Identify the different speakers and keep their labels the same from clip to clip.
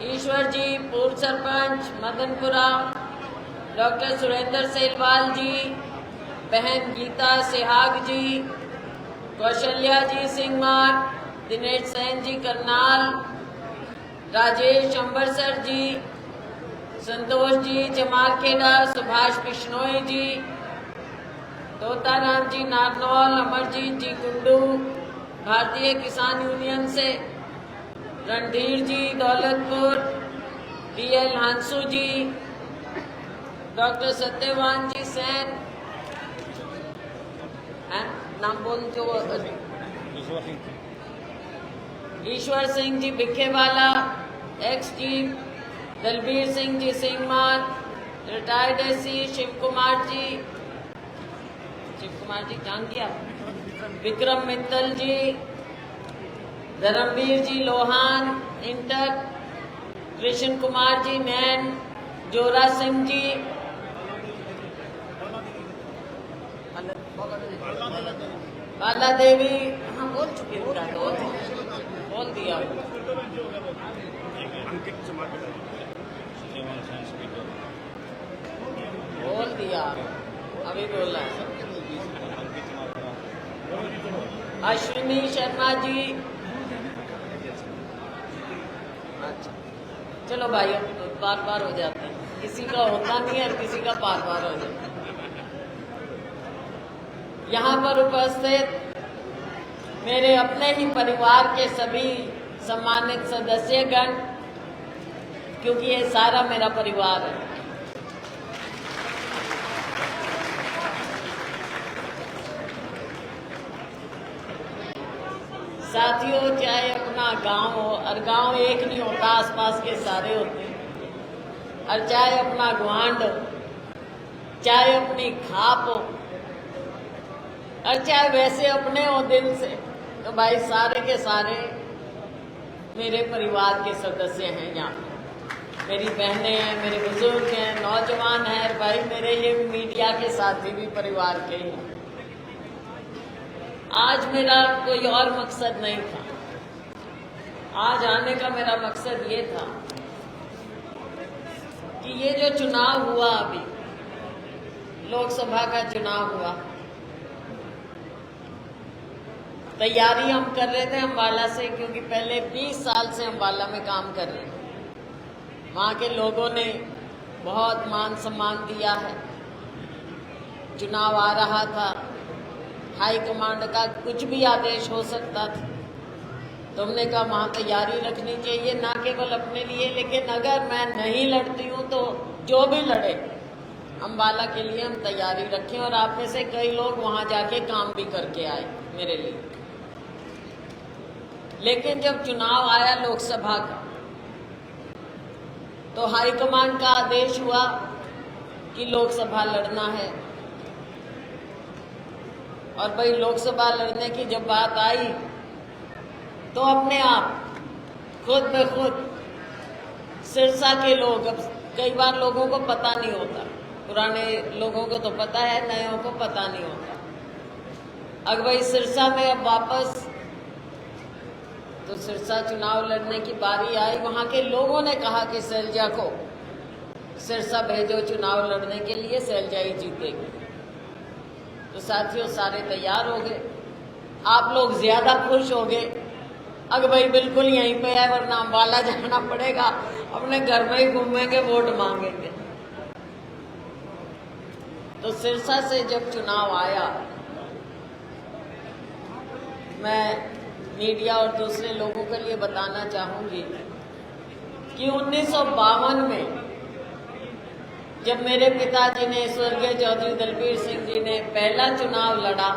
Speaker 1: ईश्वर जी, पूर्व sarpanch Madanpura, doctor Surendra cell wall जी, बहन गीता सेहाग जी, कौशल्या जी सिंहमार, दिनेश सेन जी करनाल, राजेश अम्बरसर जी, संतोष जी जमालखेड़ा, सुभाष बिश्नोई जी, तोताराम जी नारनौल, अमरजीत जी कुंडू, भारतीय किसान यूनियन से रणधीर जी दौलतपुर, DL हांसू जी, डॉक्टर सत्यवान जी सेन, नाम बोल जो ईश्वर सिंह जी भिखेवाला, एक्स जी दलबीर सिंह जी सिंहमार, रिटायर्ड SC शिव कुमार जी जांगिया, विक्रम मित्तल जी, धर्मवीर जी लोहान इंटर, कृष्ण कुमार जी नैन, जोरा सिंह जी, बाला देवी, हाँ बोल चुके बोल दिया, बोल दिया, अभी बोला। अश्विनी शर्मा जी, अच्छा चलो भाई, अब बार बार हो जाता है, किसी का होता नहीं है और किसी का बार बार हो जाता है। यहाँ पर उपस्थित मेरे अपने ही परिवार के सभी सम्मानित सदस्यगण, क्योंकि ये सारा मेरा परिवार है, साथियों, चाहे अपना गांव हो, और गांव एक नहीं होता, आसपास के सारे होते हैं, और चाहे अपना गुआंढ हो, चाहे अपनी खाप हो, और चाहे वैसे अपने हो दिल से, तो भाई सारे के सारे मेरे परिवार के सदस्य हैं। यहाँ मेरी बहनें हैं, मेरे बुजुर्ग हैं, नौजवान हैं, और भाई मेरे ये मीडिया के साथी भी परिवार के ही हैं। आज मेरा कोई और मकसद नहीं था, आज आने का मेरा मकसद ये था कि ये जो चुनाव हुआ, अभी लोकसभा का चुनाव हुआ, तैयारी हम कर रहे थे अम्बाला से, क्योंकि पहले 20 साल से अम्बाला में काम कर रहे हैं। वहाँ के लोगों ने बहुत मान सम्मान दिया है। चुनाव आ रहा था, हाई कमांड का कुछ भी आदेश हो सकता था, तो हमने कहा वहाँ तैयारी रखनी चाहिए, ना केवल अपने लिए, लेकिन अगर मैं नहीं लड़ती हूँ तो जो भी लड़े अम्बाला के लिए हम तैयारी रखें। और आप में से कई लोग वहाँ जाके काम भी करके आए मेरे लिए। लेकिन जब चुनाव आया लोकसभा का, तो हाईकमान का आदेश हुआ कि लोकसभा लड़ना है, और भाई लोकसभा लड़ने की जब बात आई तो अपने आप खुद ब खुद सिरसा के लोग, अब कई बार लोगों को पता नहीं होता, पुराने लोगों को तो पता है, नयों को पता नहीं होता। अब भाई सिरसा में अब वापस तो सिरसा चुनाव लड़ने की बारी आई। वहाँ के लोगों ने कहा कि सैलजा को सिरसा भेजो चुनाव लड़ने के लिए, सैलजा ही जीतेगी। तो साथियों सारे तैयार हो गए, आप लोग ज्यादा खुश हो गए, अगर भाई बिल्कुल यहीं पे है, वरना अम्बाला जाना पड़ेगा, अपने घर में ही घूमेंगे, वोट मांगेंगे। तो सिरसा से जब चुनाव आया, मैं मीडिया और दूसरे लोगों के लिए बताना चाहूंगी कि 1952 में जब मेरे पिताजी ने, स्वर्गीय चौधरी दलबीर सिंह जी ने पहला चुनाव लड़ा,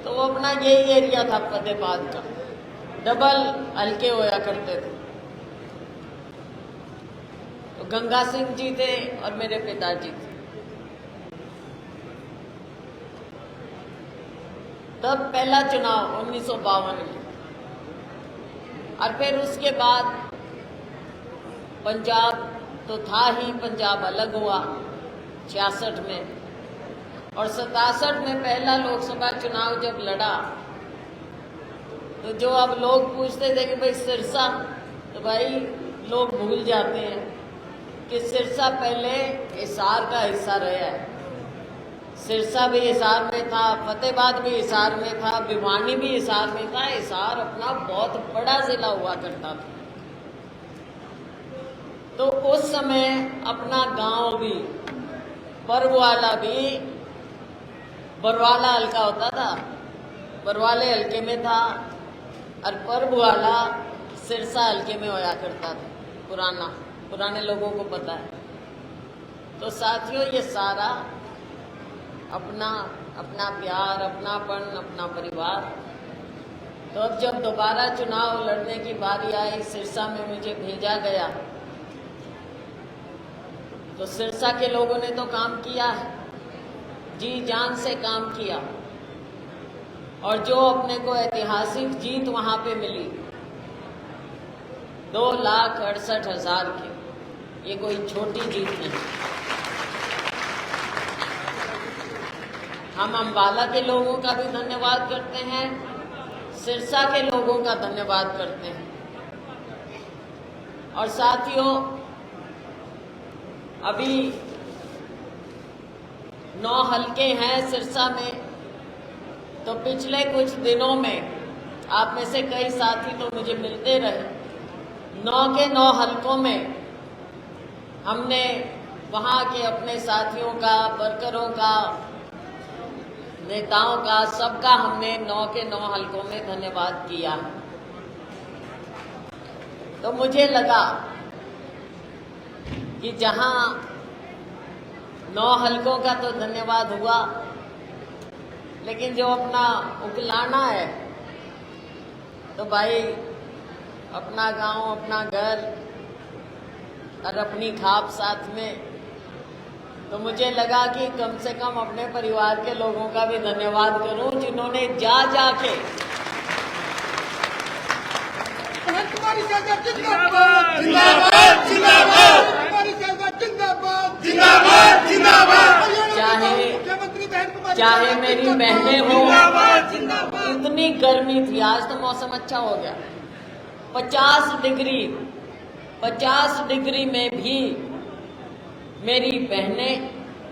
Speaker 1: तो वो अपना यही एरिया था फतेहाबाद का, डबल हल्के होया करते थे। तो गंगा सिंह जी थे और मेरे पिताजी थे। तब पहला चुनाव 1952 में, और फिर उसके बाद पंजाब तो था ही, पंजाब अलग हुआ 66 में, और 67 में पहला लोकसभा चुनाव जब लड़ा, तो जो अब लोग पूछते थे कि भाई सिरसा, तो भाई लोग भूल जाते हैं कि सिरसा पहले हिसार का हिस्सा रहा है। सिरसा भी हिसार में था, फतेहाबाद भी हिसार में था, भिवानी भी हिसार में था। हिसार अपना बहुत बड़ा जिला हुआ करता था। तो उस समय अपना गांव भी, परवाला भी, बरवाला हल्का होता था, बरवाले हल्के में था, और परवाला सिरसा हल्के में होया करता था। पुराने लोगों को पता है। तो साथियों, ये सारा अपना अपना प्यार, अपनापन, अपना परिवार। तो अब जब दोबारा चुनाव लड़ने की बारी आई, सिरसा में मुझे भेजा गया, तो सिरसा के लोगों ने तो काम किया है, जी जान से काम किया। और जो अपने को ऐतिहासिक जीत वहां पे मिली, 2,68,000 की, ये कोई छोटी जीत नहीं। हम अम्बाला के लोगों का भी धन्यवाद करते हैं, सिरसा के लोगों का धन्यवाद करते हैं। और साथियों, अभी 9 हलके हैं सिरसा में। तो पिछले कुछ दिनों में आप में से कई साथी तो मुझे मिलते रहे। 9 के 9 हलकों में हमने वहाँ के अपने साथियों का, वर्करों का, नेताओं का, सबका हमने 9 के 9 हलकों में धन्यवाद किया। तो मुझे लगा कि जहां 9 हलकों का तो धन्यवाद हुआ, लेकिन जो अपना उकलाना है, तो भाई अपना गांव, अपना घर और अपनी खाप साथ में, तो मुझे लगा कि कम से कम अपने परिवार के लोगों का भी धन्यवाद करूं, जिन्होंने जाके चाहे मेरी बहनें हो, इतनी गर्मी थी, आज तो मौसम अच्छा हो गया, 50 डिग्री में भी मेरी बहनें,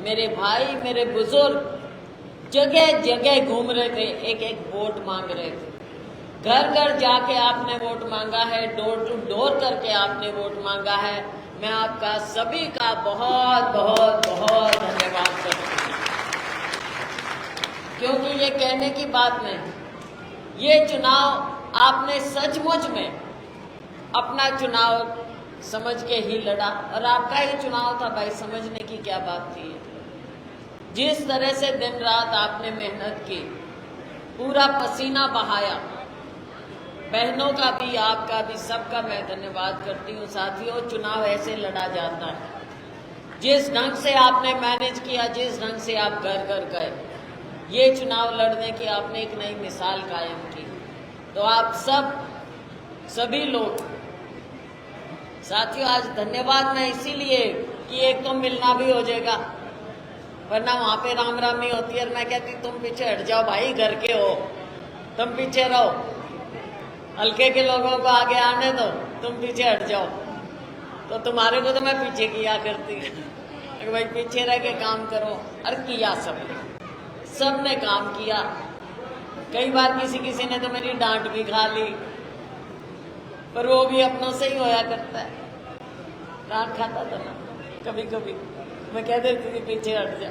Speaker 1: मेरे भाई, मेरे बुजुर्ग जगह जगह घूम रहे थे, एक एक वोट मांग रहे थे। घर घर जाके आपने वोट मांगा है, डोर टू डोर करके आपने वोट मांगा है। मैं आपका सभी का बहुत बहुत बहुत धन्यवाद करती हूँ, क्योंकि ये कहने की बात नहीं, ये चुनाव आपने सचमुच में अपना चुनाव समझ के ही लड़ा, और आपका ही चुनाव था भाई, समझने की क्या बात थी। जिस तरह से दिन रात आपने मेहनत की, पूरा पसीना बहाया, बहनों का भी, आपका भी, सबका मैं धन्यवाद करती हूँ। साथियों, चुनाव ऐसे लड़ा जाता है, जिस ढंग से आपने मैनेज किया, जिस ढंग से आप घर घर गए, ये चुनाव लड़ने की आपने एक नई मिसाल कायम की। तो आप सभी लोग साथियों, आज धन्यवाद मैं इसीलिए कि एक तो मिलना भी हो जाएगा, वरना वहां पे राम रामी होती है और मैं कहती तुम पीछे हट जाओ भाई, घर के हो, तुम पीछे रहो, हल्के के लोगों को आगे आने दो, तुम पीछे हट जाओ। तो तुम्हारे को तो मैं पीछे किया करती कि भाई पीछे रह के काम करो। और किया सबने काम किया। कई बार किसी ने तो मेरी डांट भी खा ली, पर वो भी अपनों से ही होया करता है। डांट खाता था ना कभी कभी, मैं कह देती थी पीछे हट जा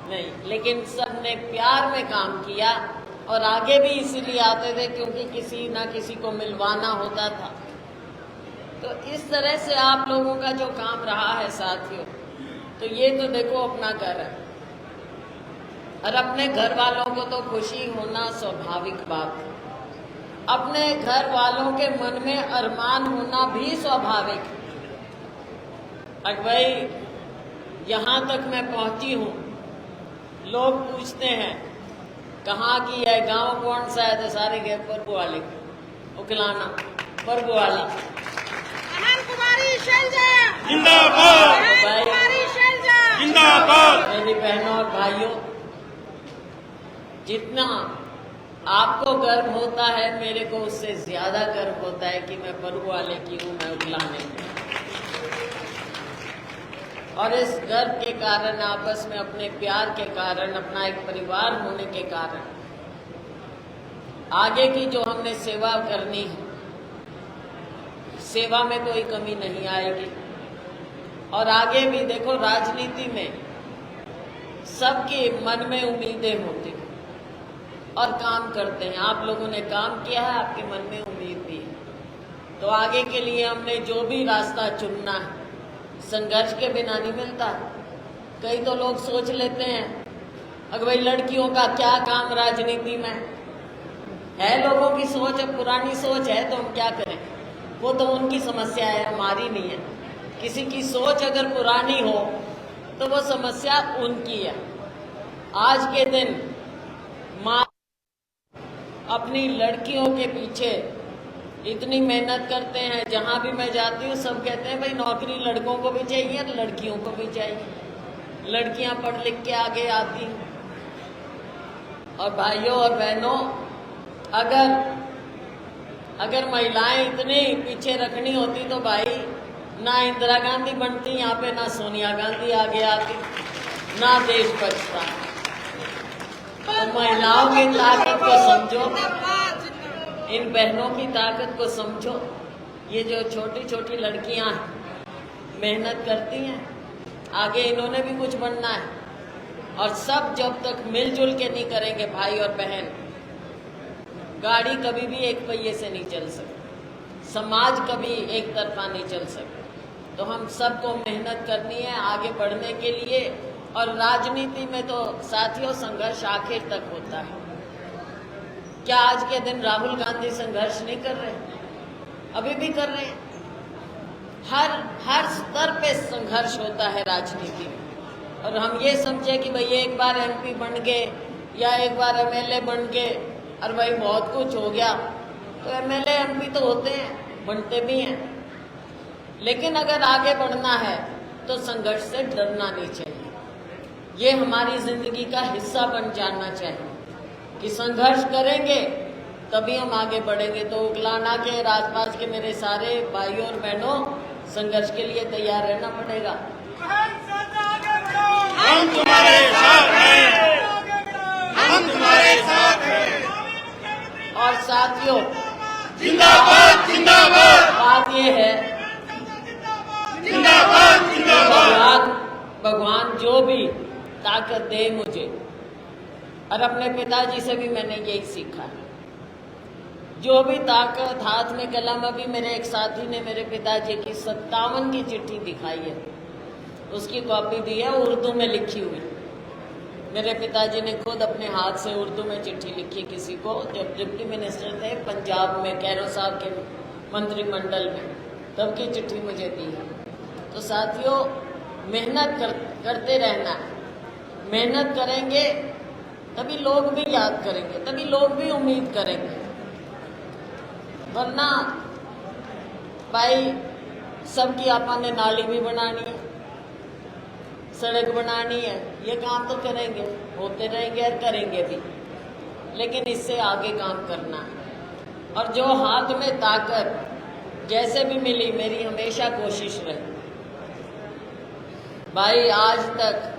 Speaker 1: नहीं, लेकिन सबने प्यार में काम किया, और आगे भी इसीलिए आते थे क्योंकि किसी ना किसी को मिलवाना होता था। तो इस तरह से आप लोगों का जो काम रहा है साथियों, तो ये तो देखो अपना घर है, और अपने घर वालों को तो खुशी होना स्वाभाविक बात है, अपने घर वालों के मन में अरमान होना भी स्वाभाविक है। और भाई यहाँ तक मैं पहुंची हूँ, लोग पूछते हैं कहाँ की है, गांव कौन सा है, तो सारे गए परबुआली, उकलाना, परबुआली। जिंदाबाद। मेरी बहनों और भाइयों, जितना आपको गर्व होता है, मेरे को उससे ज्यादा गर्व होता है कि मैं बरु वाले की हूं, मैं उगलाने की। और इस गर्व के कारण, आपस में अपने प्यार के कारण, अपना एक परिवार होने के कारण, आगे की जो हमने सेवा करनी है, सेवा में कोई कमी नहीं आएगी। और आगे भी देखो, राजनीति में सबके मन में उम्मीदें होती हैं और काम करते हैं। आप लोगों ने काम किया है, आपके मन में उम्मीद भी है। तो आगे के लिए हमने जो भी रास्ता चुनना है, संघर्ष के बिना नहीं मिलता। कई तो लोग सोच लेते हैं अगर भाई लड़कियों का क्या काम राजनीति में है। लोगों की सोच है, पुरानी सोच है, तो हम क्या करें, वो तो उनकी समस्या है, हमारी नहीं है। किसी की सोच अगर पुरानी हो तो वो समस्या उनकी है। आज के दिन माँ अपनी लड़कियों के पीछे इतनी मेहनत करते हैं, जहां भी मैं जाती हूँ सब कहते हैं भाई नौकरी लड़कों को भी चाहिए और लड़कियों को भी चाहिए। लड़कियां पढ़ लिख के आगे आती हैं। और भाइयों और बहनों, अगर महिलाएं इतनी पीछे रखनी होती तो भाई ना इंदिरा गांधी बनती यहाँ पे, ना सोनिया गांधी आगे आती, ना देश बचता। तो महिलाओं की ताकत को समझो, इन बहनों की ताकत को समझो। ये जो छोटी छोटी लड़कियां मेहनत करती हैं, आगे इन्होंने भी कुछ बनना है। और सब जब तक मिलजुल के नहीं करेंगे भाई और बहन, गाड़ी कभी भी एक पहिए से नहीं चल सकती, समाज कभी एक तरफा नहीं चल सकता। तो हम सबको मेहनत करनी है आगे बढ़ने के लिए। और राजनीति में तो साथियों संघर्ष आखिर तक होता है। क्या आज के दिन राहुल गांधी संघर्ष नहीं कर रहे? अभी भी कर रहे हैं। हर स्तर पे संघर्ष होता है राजनीति में। और हम ये समझे कि भाई एक बार एमपी बन गए या एक बार एमएलए बन गए और भाई बहुत कुछ हो गया। तो एमएलए एमपी तो होते हैं, बनते भी हैं, लेकिन अगर आगे बढ़ना है तो संघर्ष से डरना नहीं चाहिए। ये हमारी जिंदगी का हिस्सा बन जाना चाहिए कि संघर्ष करेंगे तभी हम आगे बढ़ेंगे। तो उगलाना के आसपास के मेरे सारे भाइयों और बहनों, संघर्ष के लिए तैयार रहना पड़ेगा।
Speaker 2: हम तुम्हारे साथ हैं, हम तुम्हारे साथ हैं।
Speaker 1: और साथियों,
Speaker 2: जिंदाबाद जिंदाबाद।
Speaker 1: बात ये है,
Speaker 2: जिंदाबाद जिंदाबाद।
Speaker 1: भगवान जो भी ताकत दे मुझे, और अपने पिताजी से भी मैंने यही सीखा, जो भी ताकत, हाथ में कलम। अभी मेरे एक साथी ने मेरे पिताजी की 57 की चिट्ठी दिखाई है, उसकी कॉपी दी है, उर्दू में लिखी हुई। मेरे पिताजी ने खुद अपने हाथ से उर्दू में चिट्ठी लिखी किसी को, जब डिप्टी मिनिस्टर थे पंजाब में, कैरो साहब के मंत्रिमंडल में, तब की चिट्ठी मुझे दी है। तो साथियों, मेहनत करते रहना है। मेहनत करेंगे तभी लोग भी याद करेंगे, तभी लोग भी उम्मीद करेंगे। वरना भाई सबकी आपा ने नाली भी बनानी है, सड़क बनानी है, ये काम तो करेंगे, होते रहेंगे और करेंगे भी, लेकिन इससे आगे काम करना है। और जो हाथ में ताकत जैसे भी मिली, मेरी हमेशा कोशिश रही भाई। आज तक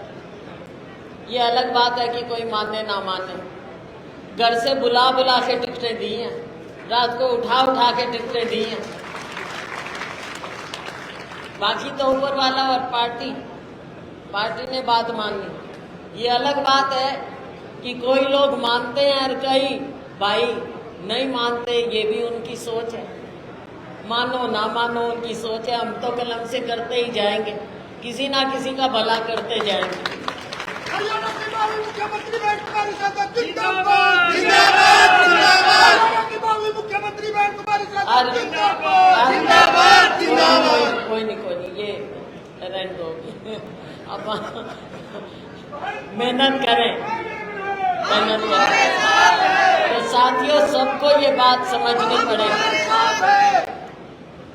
Speaker 1: ये अलग बात है कि कोई माने ना माने, घर से बुला बुला के टिकटें दी हैं, रात को उठा उठा के टिकटें दी हैं। बाकी तो ऊपर वाला और पार्टी ने बात मानी। ये अलग बात है कि कोई लोग मानते हैं और कई भाई नहीं मानते, ये भी उनकी सोच है। मानो ना मानो उनकी सोच है, हम तो कलम से करते ही जाएंगे, किसी ना किसी का भला करते जाएंगे।
Speaker 2: हरियाणा के माननीय मुख्यमंत्री बहन कुमारी साहब जिंदाबाद जिंदाबाद जिंदाबाद। हरियाणा के माननीय मुख्यमंत्री बहन कुमारी साहब जिंदाबाद जिंदाबाद जिंदाबाद।
Speaker 1: कोई नहीं, ये रहने दो। अब मेहनत करें। तो साथियों, सबको ये बात समझनी पड़ेगी,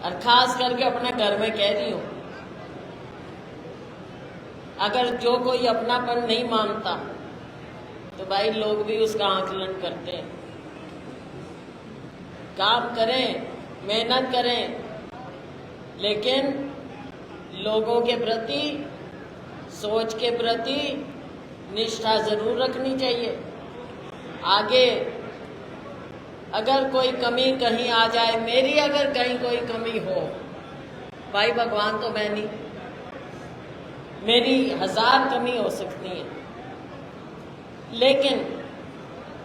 Speaker 1: और खास करके अपने घर में कह रही हूँ, अगर जो कोई अपनापन नहीं मानता तो भाई लोग भी उसका आकलन करते हैं। काम करें, मेहनत करें, लेकिन लोगों के प्रति, सोच के प्रति निष्ठा जरूर रखनी चाहिए। आगे अगर कोई कमी कहीं आ जाए, मेरी अगर कहीं कोई कमी हो, भाई भगवान तो मैं नहीं, मेरी 1000 कमी हो सकती है, लेकिन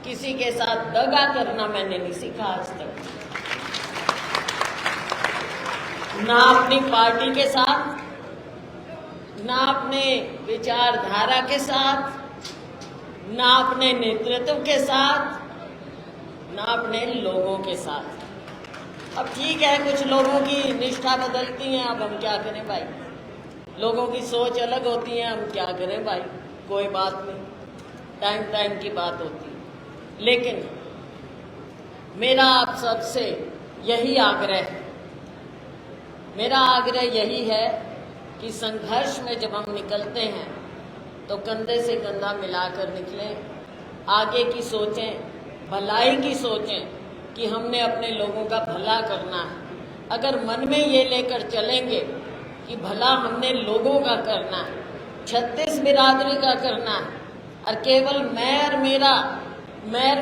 Speaker 1: किसी के साथ दगा करना मैंने नहीं सीखा आज तक। ना अपनी पार्टी के साथ, ना अपने विचारधारा के साथ, ना अपने नेतृत्व के साथ, ना अपने लोगों के साथ। अब ठीक है, कुछ लोगों की निष्ठा बदलती है, अब हम क्या करें भाई, लोगों की सोच अलग होती है, हम क्या करें भाई, कोई बात नहीं, टाइम टाइम की बात होती है। लेकिन मेरा आप सबसे यही आग्रह है, मेरा आग्रह यही है कि संघर्ष में जब हम निकलते हैं तो कंधे से कंधा मिलाकर निकलें, आगे की सोचें, भलाई की सोचें कि हमने अपने लोगों का भला करना है। अगर मन में ये लेकर चलेंगे कि भला हमने लोगों का करना है, 36 बिरादरी का करना है, और केवल मैं और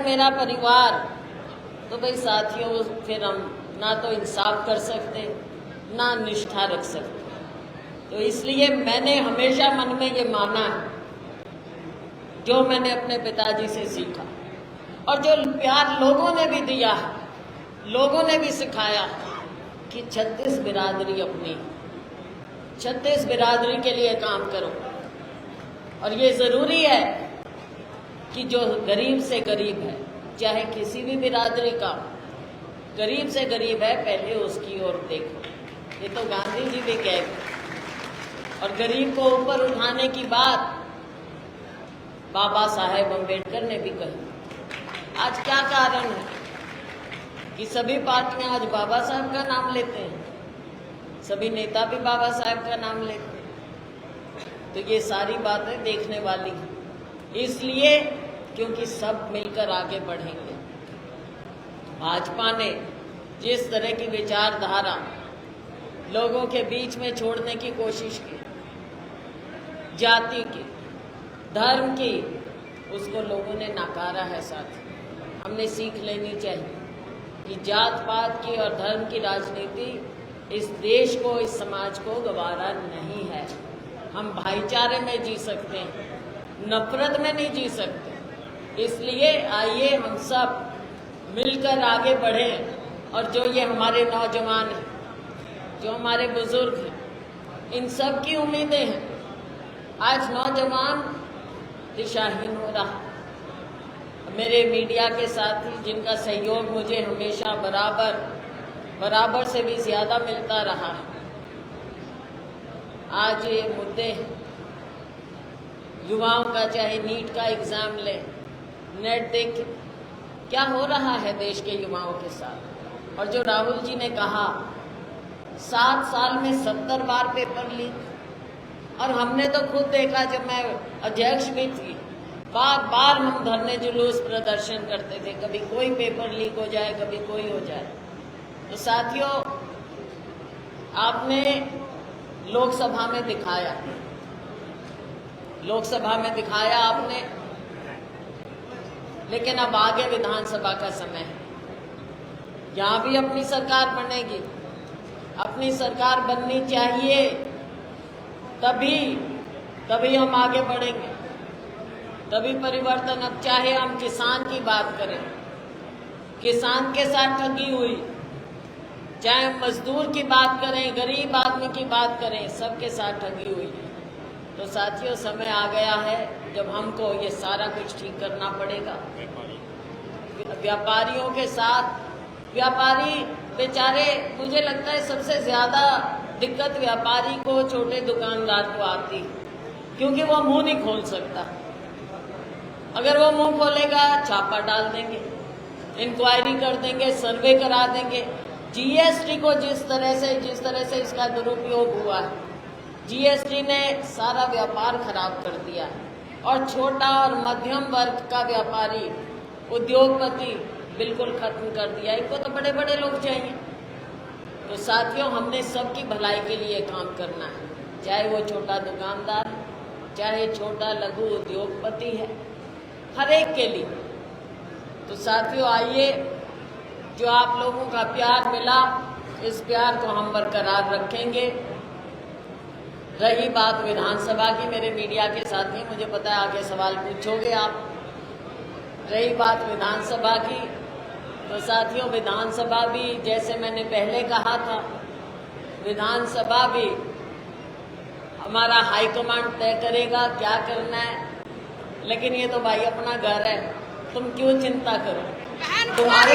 Speaker 1: मेरा परिवार, तो भाई साथियों फिर हम ना तो इंसाफ कर सकते, ना निष्ठा रख सकते। तो इसलिए मैंने हमेशा मन में ये माना है, जो मैंने अपने पिताजी से सीखा और जो प्यार लोगों ने भी दिया है, लोगों ने भी सिखाया कि 36 बिरादरी अपनी, 36 बिरादरी के लिए काम करो। और ये ज़रूरी है कि जो गरीब से गरीब है, चाहे किसी भी बिरादरी का गरीब से गरीब है, पहले उसकी ओर देखो। ये तो गांधी जी भी कह गए। और गरीब को ऊपर उठाने की बात बाबा साहेब अम्बेडकर ने भी कही। आज क्या कारण है कि सभी पार्टियां आज बाबा साहब का नाम लेते हैं, सभी नेता भी बाबा साहब का नाम लेते हैं। तो ये सारी बातें देखने वाली हैं, इसलिए क्योंकि सब मिलकर आगे बढ़ेंगे। भाजपा ने जिस तरह की विचारधारा लोगों के बीच में छोड़ने की कोशिश की, जाति की, धर्म की, उसको लोगों ने नकारा है। साथ हमने सीख लेनी चाहिए कि जात पात की और धर्म की राजनीति इस देश को, इस समाज को गवारा नहीं है। हम भाईचारे में जी सकते हैं, नफरत में नहीं जी सकते। इसलिए आइए हम सब मिलकर आगे बढ़ें। और जो ये हमारे नौजवान हैं, जो हमारे बुजुर्ग हैं, इन सब की उम्मीदें हैं। आज नौजवान दिशाहीन हो रहा। मेरे मीडिया के साथी जिनका सहयोग मुझे हमेशा बराबर से भी ज़्यादा मिलता रहा, आज ये मुद्दे युवाओं का, चाहे नीट का एग्ज़ाम ले, नेट देख क्या हो रहा है देश के युवाओं के साथ। और जो राहुल जी ने कहा 7 साल में 70 बार पेपर लीक, और हमने तो खुद देखा, जब मैं अध्यक्ष भी थी, बार हम धरने जुलूस प्रदर्शन करते थे, कभी कोई पेपर लीक हो जाए, कभी कोई हो जाए। तो साथियों, आपने लोकसभा में दिखाया आपने, लेकिन अब आगे विधानसभा का समय है। यहाँ भी अपनी सरकार बनेगी, अपनी सरकार बननी चाहिए, तभी हम आगे बढ़ेंगे, तभी परिवर्तन। अब चाहे हम किसान की बात करें, किसान के साथ ठगी हुई, चाहे हम मजदूर की बात करें, गरीब आदमी की बात करें, सबके साथ ठगी हुई। तो साथियों, समय आ गया है जब हमको ये सारा कुछ ठीक करना पड़ेगा। व्यापारियों के साथ, व्यापारी बेचारे, मुझे लगता है सबसे ज़्यादा दिक्कत व्यापारी को, छोटे दुकानदार को आती, क्योंकि वो मुंह नहीं खोल सकता। अगर वो मुंह खोलेगा, छापा डाल देंगे, इंक्वायरी कर देंगे, सर्वे करा देंगे। जीएसटी को जिस तरह से इसका दुरुपयोग हुआ है, जीएसटी ने सारा व्यापार खराब कर दिया। और छोटा और मध्यम वर्ग का व्यापारी, उद्योगपति बिल्कुल खत्म कर दिया। इनको तो बड़े बड़े लोग चाहिए। तो साथियों, हमने सबकी भलाई के लिए काम करना है, चाहे वो छोटा दुकानदार है, चाहे छोटा लघु उद्योगपति है, हर एक के लिए। तो साथियों, आइए, जो आप लोगों का प्यार मिला, इस प्यार को हम बरकरार रखेंगे। रही बात विधानसभा की, मेरे मीडिया के साथी मुझे पता है आगे सवाल पूछोगे आप। रही बात विधानसभा की, तो साथियों, विधानसभा भी जैसे मैंने पहले कहा था, विधानसभा भी हमारा हाईकमांड तय करेगा क्या करना है। लेकिन ये तो भाई अपना घर है, तुम क्यों चिंता करो। तुम्हारे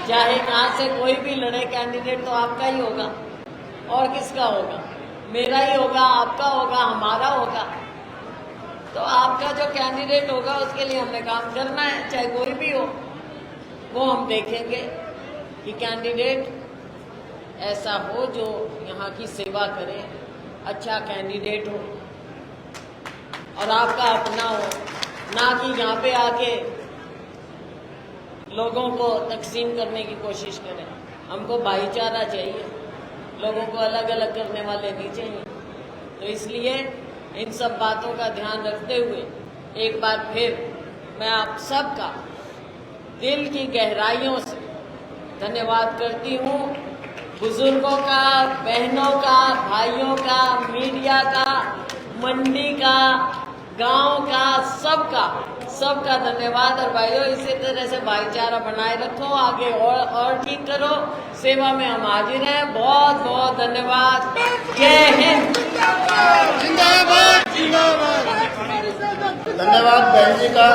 Speaker 1: चाहे यहाँ से कोई भी लड़े, कैंडिडेट तो आपका ही होगा, और किसका होगा? मेरा ही होगा, आपका होगा, हमारा होगा। तो आपका जो कैंडिडेट होगा उसके लिए हमने काम करना है, चाहे कोई भी हो। वो हम देखेंगे कि कैंडिडेट ऐसा हो जो यहाँ की सेवा करे, अच्छा कैंडिडेट हो और आपका अपना हो, ना कि यहाँ पे आके लोगों को तकसीम करने की कोशिश करें। हमको भाईचारा चाहिए, लोगों को अलग अलग करने वाले नहीं चाहिए। तो इसलिए इन सब बातों का ध्यान रखते हुए एक बार फिर मैं आप सबका दिल की गहराइयों से धन्यवाद करती हूँ। बुजुर्गों का, बहनों का, भाइयों का, मीडिया का, मंडी का, गांव का, सबका धन्यवाद। और भाइयों, इसी तरह से भाईचारा बनाए रखो, आगे और ठीक करो। सेवा में हम हाजिर हैं। बहुत बहुत धन्यवाद। जय हिंद।
Speaker 3: जिंदाबाद जिंदाबाद। धन्यवाद बहन जी का।